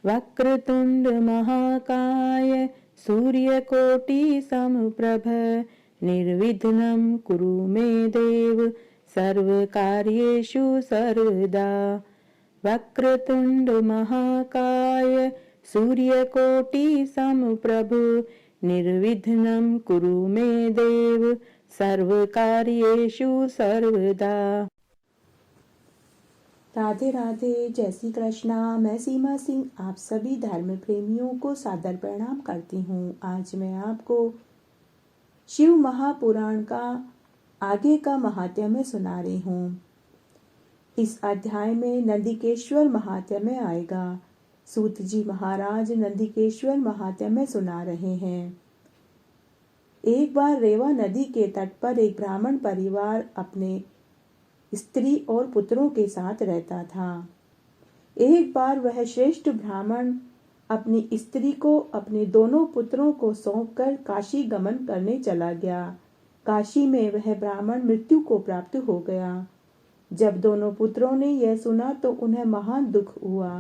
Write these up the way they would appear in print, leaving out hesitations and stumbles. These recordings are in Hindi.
वक्रतुंड महाकाय सूर्यकोटि समप्रभ निर्विघ्नं कुरु मे देव सर्वकार्येषु सर्वदा। वक्रतुंड महाकाय सूर्यकोटि समप्रभ निर्विघ्नं कुरु मे देव सर्वकार्येषु सर्वदा। राधे राधे, जय श्री कृष्णा। मैं सीमा सिंह आप सभी धर्म प्रेमियों को सादर प्रणाम करती हूँ। आज मैं आपको शिव महापुराण का आगे का महात्म्य सुना रही हूँ। इस अध्याय में नंदिकेश्वर महात्म्य आएगा। सूत जी महाराज नंदिकेश्वर महात्म्य सुना रहे हैं। एक बार रेवा नदी के तट पर एक ब्राह्मण परिवार अपने स्त्री और पुत्रों के साथ रहता था। एक बार वह श्रेष्ठ ब्राह्मण अपनी स्त्री को अपने दोनों पुत्रों को सौंपकर काशी गमन करने चला गया। काशी में वह ब्राह्मण मृत्यु को प्राप्त हो गया। जब दोनों पुत्रों ने यह सुना तो उन्हें महान दुख हुआ।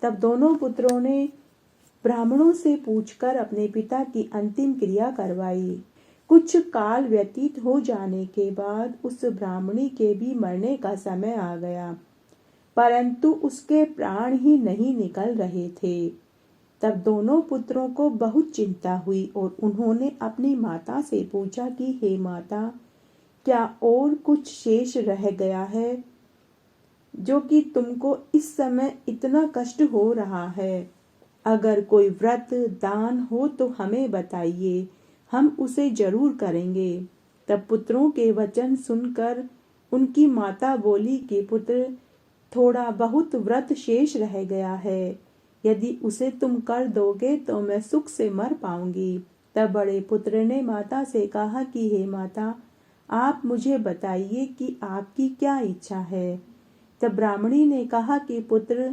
तब दोनों पुत्रों ने ब्राह्मणों से पूछकर अपने पिता की अंतिम क्रिया करवाई। कुछ काल व्यतीत हो जाने के बाद उस ब्राह्मणी के भी मरने का समय आ गया, परंतु उसके प्राण ही नहीं निकल रहे थे। तब दोनों पुत्रों को बहुत चिंता हुई और उन्होंने अपनी माता से पूछा कि हे माता, क्या और कुछ शेष रह गया है जो कि तुमको इस समय इतना कष्ट हो रहा है? अगर कोई व्रत दान हो तो हमें बताइए, हम उसे जरूर करेंगे। तब पुत्रों के वचन सुनकर उनकी माता बोली कि पुत्र, थोड़ा बहुत व्रत शेष रह गया है, यदि उसे तुम कर दोगे तो मैं सुख से मर पाऊंगी। तब बड़े पुत्र ने माता से कहा कि हे माता, आप मुझे बताइए कि आपकी क्या इच्छा है। तब ब्राह्मणी ने कहा कि पुत्र,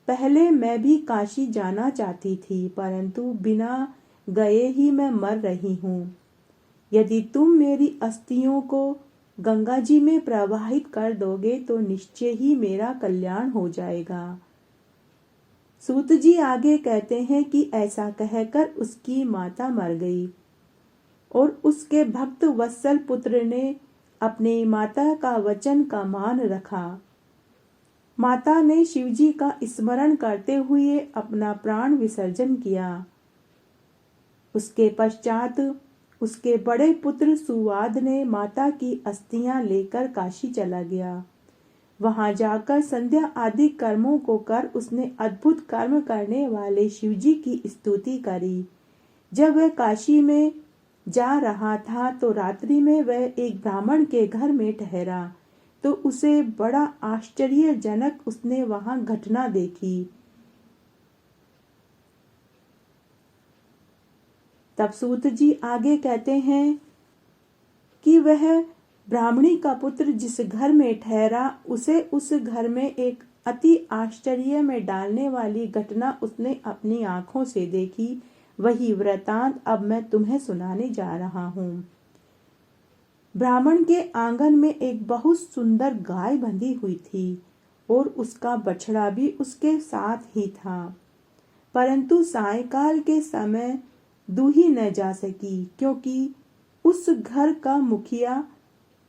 पहले मैं भी काशी जाना चाहती थी, परंतु बिना गए ही मैं मर रही हूँ। यदि तुम मेरी अस्थियों को गंगा जी में प्रवाहित कर दोगे तो निश्चय ही मेरा कल्याण हो जाएगा। सूत जी आगे कहते हैं कि ऐसा कहकर उसकी माता मर गई और उसके भक्त वत्सल पुत्र ने अपने माता का वचन का मान रखा। माता ने शिवजी का स्मरण करते हुए अपना प्राण विसर्जन किया। उसके पश्चात उसके बड़े पुत्र सुवाद ने माता की अस्थियां लेकर काशी चला गया। वहां जाकर संध्या आदि कर्मों को कर उसने अद्भुत कर्म करने वाले शिवजी की स्तुति करी। जब वह काशी में जा रहा था तो रात्रि में वह एक ब्राह्मण के घर में ठहरा, तो उसे बड़ा आश्चर्यजनक उसने वहां घटना देखी। तब सूत जी आगे कहते हैं कि वह ब्राह्मणी का पुत्र जिस घर में ठहरा, उसे उस घर में एक अति आश्चर्य में डालने वाली घटना उसने अपनी आंखों से देखी। वही वृतांत अब मैं तुम्हें सुनाने जा रहा हूँ। ब्राह्मण के आंगन में एक बहुत सुंदर गाय बंधी हुई थी और उसका बछड़ा भी उसके साथ ही था, परंतु सायंकाल के समय दूही न जा सकी, क्योंकि उस घर का मुखिया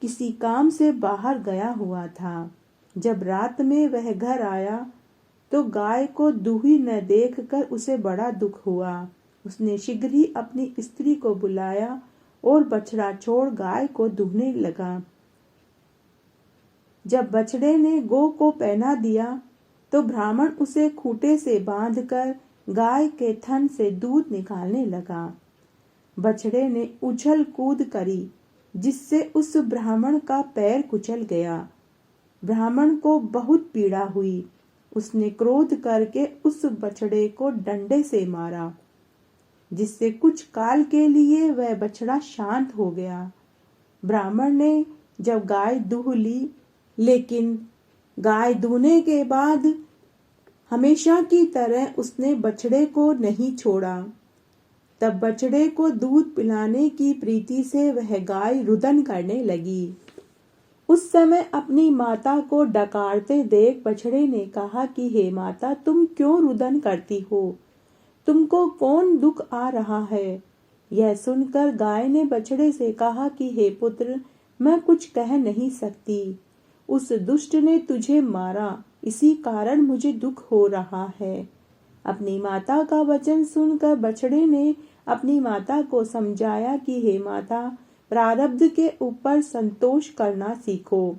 किसी काम से बाहर गया हुआ था। जब रात में वह घर आया तो गाय को दूही न देखकर उसे बड़ा दुख हुआ। उसने शीघ्र ही अपनी स्त्री को बुलाया और बछड़ा छोड़ गाय को दूहने लगा। जब बछड़े ने गौ को पहना दिया तो ब्राह्मण उसे खूंटे से बांधकर गाय के थन से दूध निकालने लगा। बछड़े ने उछल कूद करी, जिससे उस ब्राह्मण का पैर कुचल गया। ब्राह्मण को बहुत पीड़ा हुई। उसने क्रोध करके उस बछड़े को डंडे से मारा, जिससे कुछ काल के लिए वह बछड़ा शांत हो गया। ब्राह्मण ने जब गाय दूह ली, लेकिन गाय दूहने के बाद हमेशा की तरह उसने बछड़े को नहीं छोड़ा। तब बछड़े को दूध पिलाने की प्रीति से वह गाय रुदन करने लगी। उस समय अपनी माता को डकारते देख बछड़े ने कहा कि हे माता, तुम क्यों रुदन करती हो? तुमको कौन दुख आ रहा है? यह सुनकर गाय ने बछड़े से कहा कि हे पुत्र, मैं कुछ कह नहीं सकती। उस दुष्ट ने तुझे मारा, इसी कारण मुझे दुख हो रहा है। अपनी माता का वचन सुनकर बछड़े ने अपनी माता को समझाया कि हे माता, प्रारब्ध के ऊपर संतोष करना सीखो।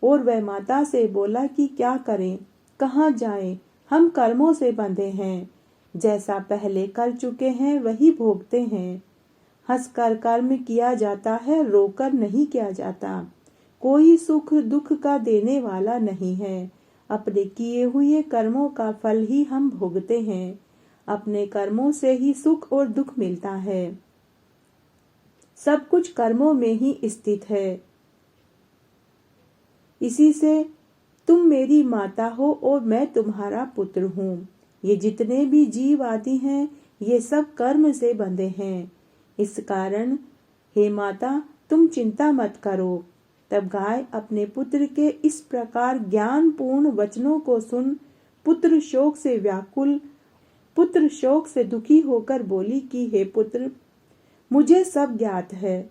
और वह माता से बोला कि क्या करें, कहाँ जाएं, हम कर्मों से बंधे हैं। जैसा पहले कर चुके हैं वही भोगते हैं। हंसकर कर्म किया जाता है, रोकर नहीं किया जाता। कोई सुख दुख का देने वाला नहीं है। अपने किए हुए कर्मों का फल ही हम भोगते हैं। अपने कर्मों से ही सुख और दुख मिलता है। सब कुछ कर्मों में ही स्थित है। इसी से तुम मेरी माता हो और मैं तुम्हारा पुत्र हूँ। ये जितने भी जीव आदि हैं, ये सब कर्म से बंधे हैं। इस कारण हे माता, तुम चिंता मत करो। तब गाय अपने पुत्र के इस प्रकार ज्ञान पूर्ण वचनों को सुन पुत्र शोक से दुखी होकर बोली कि हे पुत्र, मुझे सब ज्ञात है।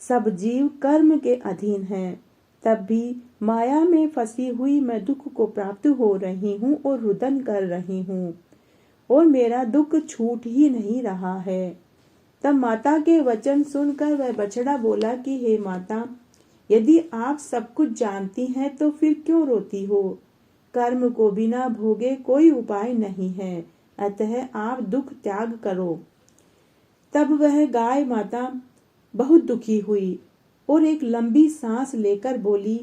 सब जीव कर्म के अधीन हैं। तब भी माया में फंसी हुई मैं दुख को प्राप्त हो रही हूँ और रुदन कर रही हूँ, और मेरा दुख छूट ही नहीं रहा है। तब माता के वचन सुनकर वह बछड़ा बोला कि हे माता, यदि आप सब कुछ जानती हैं तो फिर क्यों रोती हो? कर्म को बिना भोगे कोई उपाय नहीं है, अतः आप दुख त्याग करो। तब वह गाय माता बहुत दुखी हुई और एक लंबी सांस लेकर बोली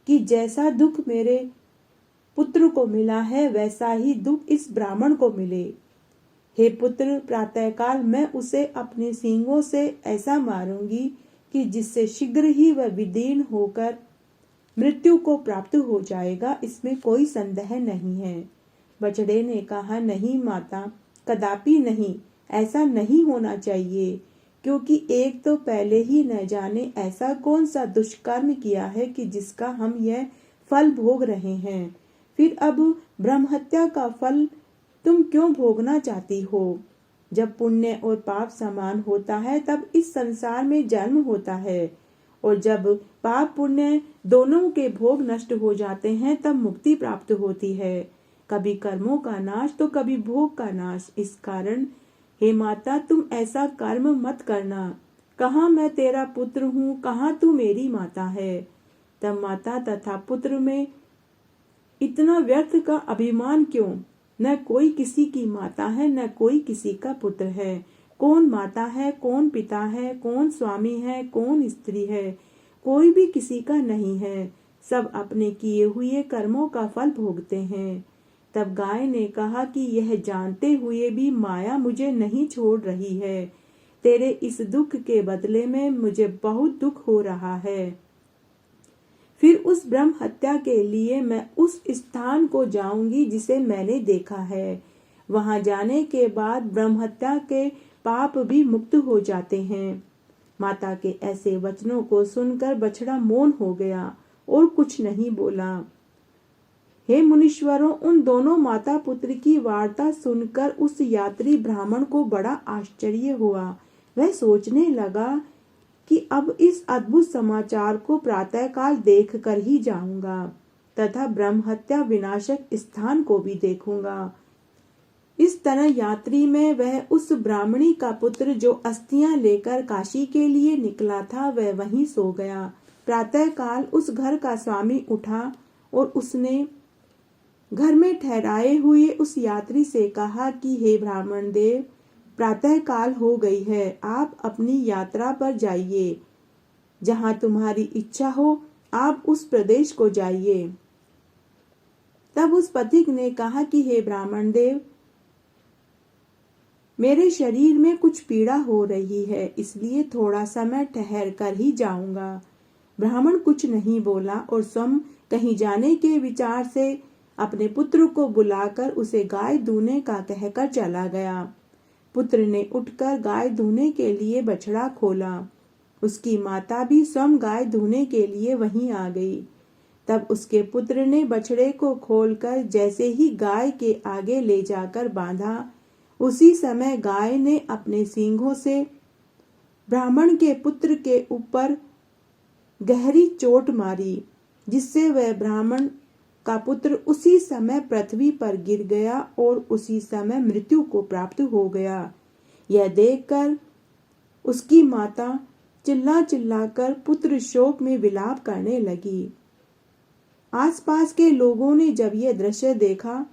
कि जैसा दुख मेरे पुत्र को मिला है, वैसा ही दुख इस ब्राह्मण को मिले। हे पुत्र, प्रातःकाल मैं उसे अपने सींगों से ऐसा मारूंगी कि जिससे शीघ्र ही वह विदीर्ण होकर मृत्यु को प्राप्त हो जाएगा, इसमें कोई संदेह नहीं है। बछड़े ने कहा, नहीं माता, कदापि नहीं, ऐसा नहीं होना चाहिए, क्योंकि एक तो पहले ही न जाने ऐसा कौन सा दुष्कर्म किया है कि जिसका हम यह फल भोग रहे हैं। फिर अब ब्रह्महत्या का फल तुम क्यों भोगना चाहती हो? जब पुण्य और पाप समान होता है तब इस संसार में जन्म होता है, और जब पाप पुण्य दोनों के भोग नष्ट हो जाते हैं तब मुक्ति प्राप्त होती है। कभी कर्मों का नाश तो कभी भोग का नाश। इस कारण हे माता, तुम ऐसा कर्म मत करना। कहाँ मैं तेरा पुत्र हूँ, कहाँ तू मेरी माता है? तब माता तथा पुत्र में इतना व्यर्थ का अभिमान क्यों? न कोई किसी की माता है, न कोई किसी का पुत्र है। कौन माता है, कौन पिता है, कौन स्वामी है, कौन स्त्री है? कोई भी किसी का नहीं है। सब अपने किए हुए कर्मों का फल भोगते हैं। तब गाय ने कहा कि यह जानते हुए भी माया मुझे नहीं छोड़ रही है। तेरे इस दुख के बदले में मुझे बहुत दुख हो रहा है। फिर उस ब्रह्म हत्या के लिए मैं उस स्थान को जाऊंगी जिसे मैंने देखा है। वहां जाने के बाद ब्रह्म हत्या के पाप भी मुक्त हो जाते हैं। माता के ऐसे वचनों को सुनकर बछड़ा मौन हो गया और कुछ नहीं बोला। हे मुनीश्वरों, उन दोनों माता पुत्र की वार्ता सुनकर उस यात्री ब्राह्मण को बड़ा आश्चर्य हुआ। वह सोचने लगा कि अब इस अद्भुत समाचार को प्रातःकाल देख कर ही जाऊंगा तथा ब्रह्म हत्या विनाशक स्थान को भी देखूंगा। इस तरह यात्री में वह उस ब्राह्मणी का पुत्र जो अस्थियां लेकर काशी के लिए निकला था, वह वहीं सो गया। प्रातःकाल उस घर का स्वामी उठा और उसने घर में ठहराए हुए उस यात्री से कहा कि हे ब्राह्मण देव, प्रातः काल हो गई है, आप अपनी यात्रा पर जाइए। जहां तुम्हारी इच्छा हो आप उस प्रदेश को जाइए। तब उस पथिक ने कहा कि हे ब्राह्मण देव, मेरे शरीर में कुछ पीड़ा हो रही है, इसलिए थोड़ा समय ठहर कर ही जाऊंगा। ब्राह्मण कुछ नहीं बोला और स्वयं कहीं जाने के विचार से अपने पुत्र को बुलाकर उसे गाय दूने का कहकर चला गया। पुत्र ने उठकर गाय दूने के लिए बछड़ा खोला। उसकी माता भी स्वयं गाय धोने के लिए वहीं आ गई। तब उसके पुत्र ने बछड़े को खोलकर जैसे ही गाय के आगे ले जाकर बांधा, उसी समय गाय ने अपने सींगों से ब्राह्मण के पुत्र के ऊपर गहरी चोट मारी, जिससे वह ब्राह्मण का पुत्र उसी समय पृथ्वी पर गिर गया और उसी समय मृत्यु को प्राप्त हो गया। यह देखकर उसकी माता चिल्ला चिल्लाकर पुत्र शोक में विलाप करने लगी। आसपास के लोगों ने जब यह दृश्य देखा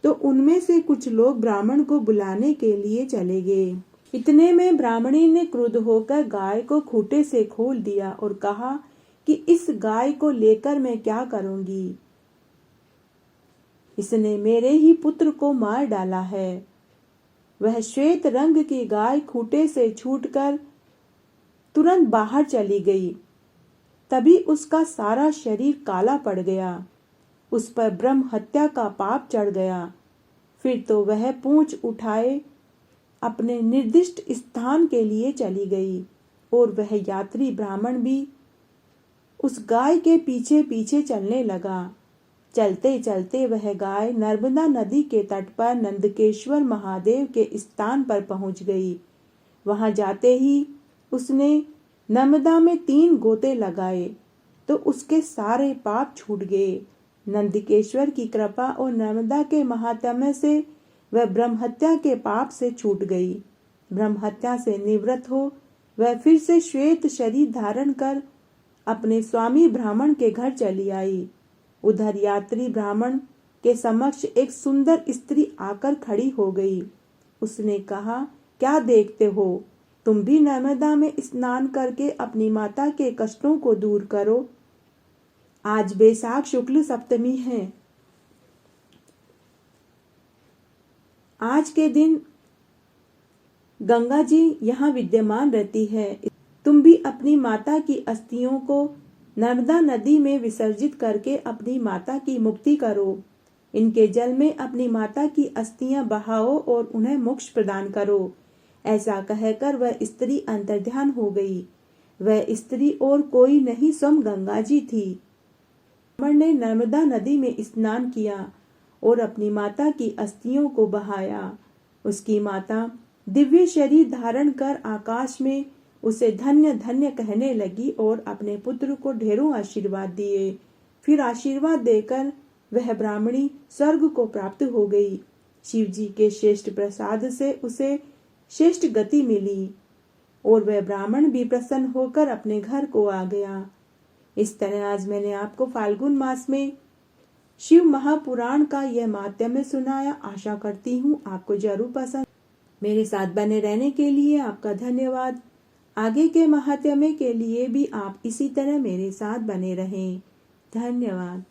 तो उनमें से कुछ लोग ब्राह्मण को बुलाने के लिए चले गए। इतने में ब्राह्मणी ने क्रुद्ध होकर गाय को खूंटे से खोल दिया और कहा कि इस गाय को लेकर मैं क्या करूंगी? इसने मेरे ही पुत्र को मार डाला है। वह श्वेत रंग की गाय खूंटे से छूटकर तुरंत बाहर चली गई। तभी उसका सारा शरीर काला पड़ गया। उस पर ब्रह्म हत्या का पाप चढ़ गया। फिर तो वह पूंछ उठाए अपने निर्दिष्ट स्थान के लिए चली गई और वह यात्री ब्राह्मण भी उस गाय के पीछे पीछे चलने लगा। चलते चलते वह गाय नर्मदा नदी के तट पर नंदकेश्वर महादेव के स्थान पर पहुंच गई। वहां जाते ही उसने नर्मदा में 3 गोते लगाए तो उसके सारे पाप छूट गए। नंदकेश्वर की कृपा और नर्मदा के महात्म्य से वह ब्रह्महत्या के पाप से छूट गई। ब्रह्महत्या से निवृत्त हो वह फिर से श्वेत शरीर धारण कर अपने स्वामी ब्राह्मण के घर चली आई। उधर यात्री ब्राह्मण के समक्ष एक सुंदर स्त्री आकर खड़ी हो गई। उसने कहा, क्या देखते हो? तुम भी नर्मदा में स्नान करके अपनी माता के कष्टों को दूर करो। आज बैसाख शुक्ल सप्तमी है। आज के दिन गंगा जी यहाँ विद्यमान रहती है। तुम भी अपनी माता की अस्थियों को नर्मदा नदी में विसर्जित करके अपनी माता की मुक्ति करो। इनके जल में अपनी माता की अस्थियां बहाओ और उन्हें मोक्ष प्रदान करो। ऐसा कहकर वह स्त्री अंतर्ध्यान हो गई। वह स्त्री और कोई नहीं स्वयं गंगा जी थी। ब्राह्मण ने नर्मदा नदी में स्नान किया और अपनी माता की अस्थियों को बहाया। उसकी माता दिव्य शरीर धारण कर आकाश में उसे धन्य धन्य कहने लगी और अपने पुत्र को ढेरों आशीर्वाद दिए। फिर आशीर्वाद देकर वह ब्राह्मणी स्वर्ग को प्राप्त हो गई। शिव जी के श्रेष्ठ प्रसाद से उसे श्रेष्ठ गति मिली और वह ब्राह्मण भी प्रसन्न होकर अपने घर को आ गया। इस तरह आज मैंने आपको फाल्गुन मास में शिव महापुराण का यह माध्यम सुनाया। आशा करती हूँ आपको जरूर पसंद। मेरे साथ बने रहने के लिए आपका धन्यवाद। आगे के महात्म्य के लिए भी आप इसी तरह मेरे साथ बने रहें। धन्यवाद।